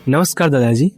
नमस्कार दादाजी।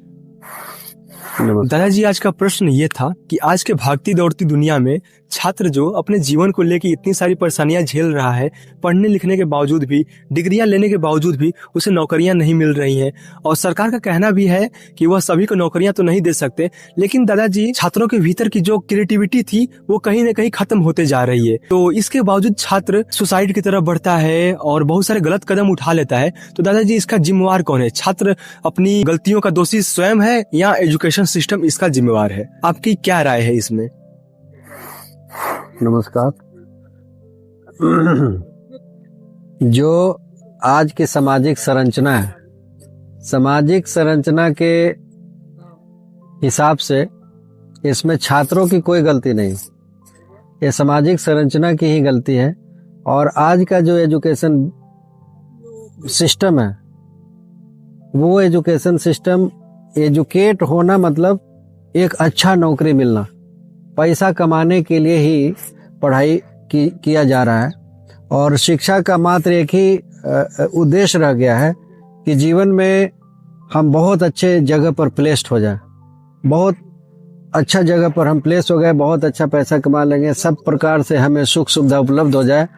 दादाजी, आज का प्रश्न ये था कि आज के भागती दौड़ती दुनिया में छात्र जो अपने जीवन को लेकर इतनी सारी परेशानियां झेल रहा है, पढ़ने लिखने के बावजूद भी, डिग्रियां लेने के बावजूद भी उसे नौकरियां नहीं मिल रही हैं, और सरकार का कहना भी है कि वह सभी को नौकरियां तो नहीं दे सकते, लेकिन दादाजी छात्रों के भीतर की जो क्रिएटिविटी थी वो कहीं ना कहीं खत्म होते जा रही है। तो इसके बावजूद छात्र सुसाइड की तरफ बढ़ता है और बहुत सारे गलत कदम उठा लेता है। तो दादाजी, इसका जिम्मेवार कौन है? छात्र अपनी गलतियों का दोषी स्वयं है या एजुकेशन सिस्टम इसका जिम्मेवार है? आपकी क्या राय है इसमें? नमस्कार। जो आज की सामाजिक संरचना है, सामाजिक संरचना के हिसाब से इसमें छात्रों की कोई गलती नहीं, ये सामाजिक संरचना की ही गलती है। और आज का जो एजुकेशन सिस्टम है, वो एजुकेशन सिस्टम, एजुकेट होना मतलब एक अच्छा नौकरी मिलना, पैसा कमाने के लिए ही पढ़ाई किया जा रहा है। और शिक्षा का मात्र एक ही उद्देश्य रह गया है कि जीवन में हम बहुत अच्छे जगह पर प्लेस्ड हो जाए, बहुत अच्छा जगह पर हम प्लेस हो गए, बहुत अच्छा पैसा कमा लेंगे, सब प्रकार से हमें सुख सुविधा उपलब्ध हो जाए।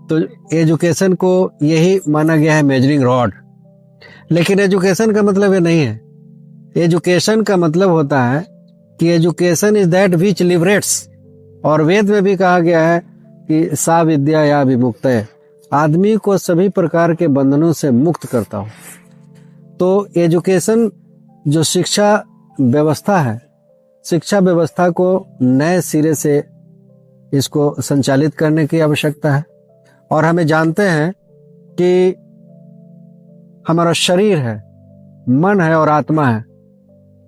तो एजुकेशन को यही माना गया है मेजरिंग रॉड। लेकिन एजुकेशन का मतलब ये नहीं है। एजुकेशन का मतलब होता है कि education is that which liberates. और वेद में भी कहा गया है कि सा विद्या या विमुक्तये, आदमी को सभी प्रकार के बंधनों से मुक्त करता हो। तो एजुकेशन जो शिक्षा व्यवस्था है, शिक्षा व्यवस्था को नए सिरे से इसको संचालित करने की आवश्यकता है। और हमें जानते हैं कि हमारा शरीर है, मन है और आत्मा है,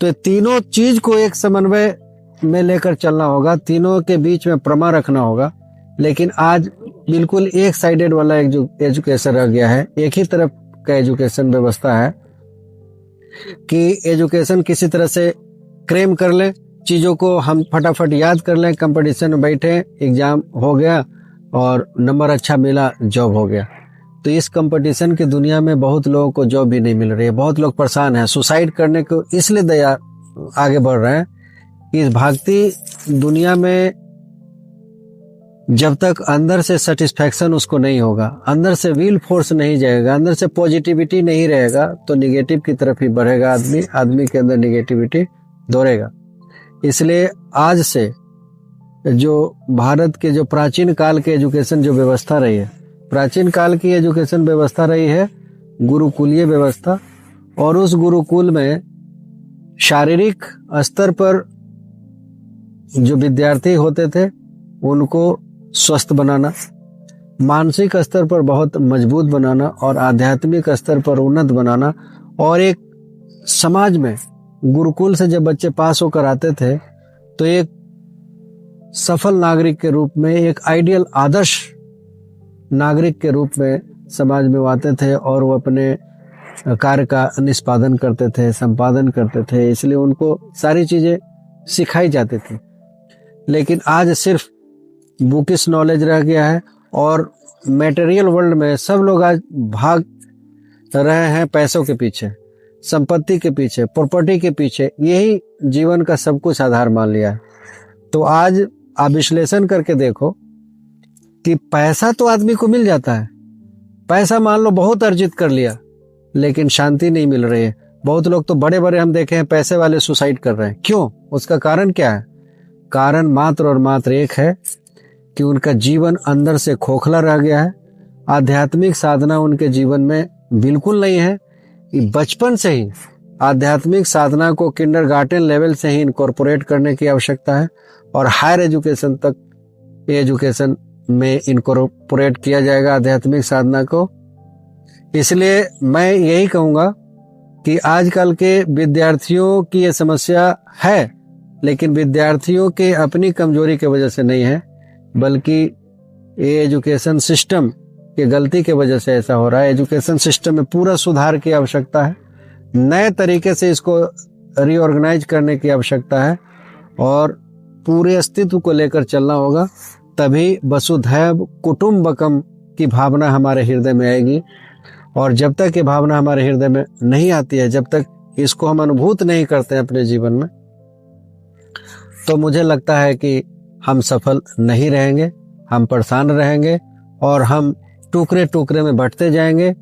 तो तीनों चीज को एक समन्वय में लेकर चलना होगा, तीनों के बीच में प्रमा रखना होगा। लेकिन आज बिल्कुल एक साइडेड वाला एजुकेशन रह गया है, एक ही तरफ का एजुकेशन व्यवस्था है कि एजुकेशन किसी तरह से क्रेम कर ले, चीजों को हम फटाफट याद कर लें, कंपटीशन में बैठे, एग्जाम हो गया और नंबर अच्छा मिला, जॉब हो गया। तो इस कंपटीशन की दुनिया में बहुत लोगों को जॉब भी नहीं मिल रही है, बहुत लोग परेशान हैं, सुसाइड करने को इसलिए आगे बढ़ रहे हैं। इस भागती दुनिया में जब तक अंदर से सेटिस्फैक्शन उसको नहीं होगा, अंदर से विल फोर्स नहीं जाएगा, अंदर से पॉजिटिविटी नहीं रहेगा, तो निगेटिव की तरफ ही बढ़ेगा आदमी के अंदर निगेटिविटी दौड़ेगा। इसलिए आज से जो भारत के जो प्राचीन काल के एजुकेशन जो व्यवस्था रही है, प्राचीन काल की एजुकेशन व्यवस्था रही है गुरुकुलीय व्यवस्था। और उस गुरुकुल में शारीरिक स्तर पर जो विद्यार्थी होते थे उनको स्वस्थ बनाना, मानसिक स्तर पर बहुत मजबूत बनाना और आध्यात्मिक स्तर पर उन्नत बनाना। और एक समाज में गुरुकुल से जब बच्चे पास होकर आते थे तो एक सफल नागरिक के रूप में, एक आइडियल आदर्श नागरिक के रूप में समाज में आते थे और वो अपने कार्य का निष्पादन करते थे, संपादन करते थे। इसलिए उनको सारी चीजें सिखाई जाती थी। लेकिन आज सिर्फ बुकिश नॉलेज रह गया है और मटेरियल वर्ल्ड में सब लोग आज भाग रहे हैं पैसों के पीछे, संपत्ति के पीछे, प्रॉपर्टी के पीछे, यही जीवन का सब कुछ आधार मान लिया है। तो आज आप विश्लेषण करके देखो कि पैसा तो आदमी को मिल जाता है, पैसा मान लो बहुत अर्जित कर लिया, लेकिन शांति नहीं मिल रही है। बहुत लोग तो बड़े बड़े हम देखे हैं पैसे वाले सुसाइड कर रहे हैं। क्यों? उसका कारण क्या है? कारण मात्र और मात्र एक है कि उनका जीवन अंदर से खोखला रह गया है, आध्यात्मिक साधना उनके जीवन में बिल्कुल नहीं है। बचपन से ही आध्यात्मिक साधना को किंडरगार्टन लेवल से ही इनकॉर्पोरेट करने की आवश्यकता है और हायर एजुकेशन तक एजुकेशन में इनकॉर्पोरेट किया जाएगा आध्यात्मिक साधना को। इसलिए मैं यही कहूँगा कि आजकल के विद्यार्थियों की ये समस्या है, लेकिन विद्यार्थियों के अपनी कमजोरी की वजह से नहीं है, बल्कि ये एजुकेशन सिस्टम की गलती की वजह से ऐसा हो रहा है। एजुकेशन सिस्टम में पूरा सुधार की आवश्यकता है, नए तरीके से इसको रीऑर्गेनाइज करने की आवश्यकता है और पूरे अस्तित्व को लेकर चलना होगा, तभी वसुधैव कुटुम्बकम की भावना हमारे हृदय में आएगी। और जब तक ये भावना हमारे हृदय में नहीं आती है, जब तक इसको हम अनुभूत नहीं करते हैं अपने जीवन में, तो मुझे लगता है कि हम सफल नहीं रहेंगे, हम परेशान रहेंगे और हम टुकड़े टुकड़े में बंटते जाएंगे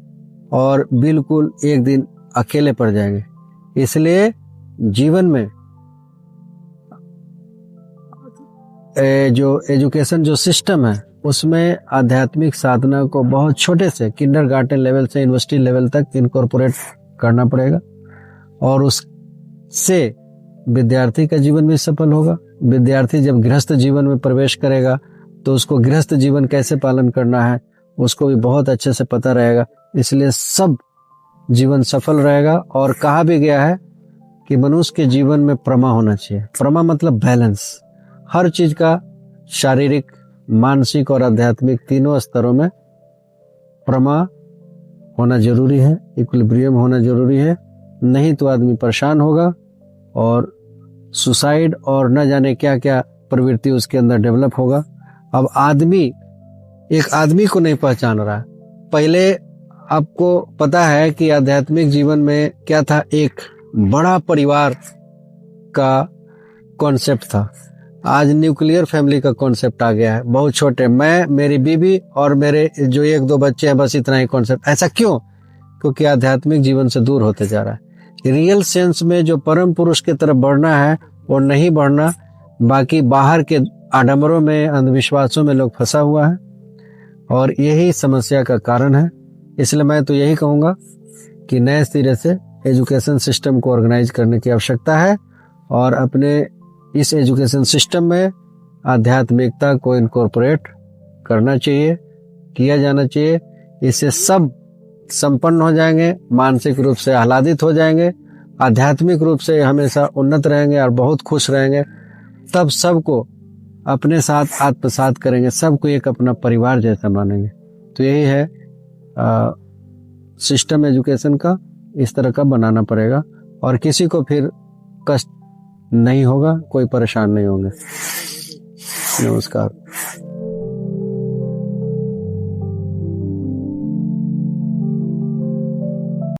और बिल्कुल एक दिन अकेले पड़ जाएंगे। इसलिए जीवन में जो एजुकेशन जो सिस्टम है उसमें आध्यात्मिक साधना को बहुत छोटे से किंडरगार्टन लेवल से यूनिवर्सिटी लेवल तक इनकॉर्पोरेट करना पड़ेगा और उससे विद्यार्थी का जीवन भी सफल होगा। विद्यार्थी जब गृहस्थ जीवन में प्रवेश करेगा तो उसको गृहस्थ जीवन कैसे पालन करना है उसको भी बहुत अच्छे से पता रहेगा। इसलिए सब जीवन सफल रहेगा। और कहा भी गया है कि मनुष्य के जीवन में प्रमा होना चाहिए। प्रमा मतलब बैलेंस, हर चीज का शारीरिक, मानसिक और आध्यात्मिक तीनों स्तरों में प्रमा होना जरूरी है, इक्विलिब्रियम होना जरूरी है। नहीं तो आदमी परेशान होगा और सुसाइड और न जाने क्या क्या प्रवृत्ति उसके अंदर डेवलप होगा। अब आदमी एक आदमी को नहीं पहचान रहा है। पहले आपको पता है कि आध्यात्मिक जीवन में क्या था, एक बड़ा परिवार का कॉन्सेप्ट था। आज न्यूक्लियर फैमिली का कॉन्सेप्ट आ गया है, बहुत छोटे, मैं, मेरी बीवी और मेरे जो एक दो बच्चे हैं, बस इतना ही कॉन्सेप्ट। ऐसा क्यों? क्योंकि आध्यात्मिक जीवन से दूर होते जा रहा है। रियल सेंस में जो परम पुरुष की तरफ बढ़ना है वो नहीं बढ़ना, बाकी बाहर के आडंबरों में, अंधविश्वासों में लोग फंसा हुआ है और यही समस्या का कारण है। इसलिए मैं तो यही कहूँगा कि नए सिरे से एजुकेशन सिस्टम को ऑर्गेनाइज करने की आवश्यकता है और अपने इस एजुकेशन सिस्टम में आध्यात्मिकता को इनकॉर्पोरेट करना चाहिए, किया जाना चाहिए। इससे सब संपन्न हो जाएंगे, मानसिक रूप से आह्लादित हो जाएंगे, आध्यात्मिक रूप से हमेशा उन्नत रहेंगे और बहुत खुश रहेंगे। तब सबको अपने साथ आत्मसात करेंगे, सबको एक अपना परिवार जैसा मानेंगे। तो यही है सिस्टम एजुकेशन का, इस तरह का बनाना पड़ेगा और किसी को फिर कष्ट नहीं होगा, कोई परेशान नहीं होंगे। नमस्कार।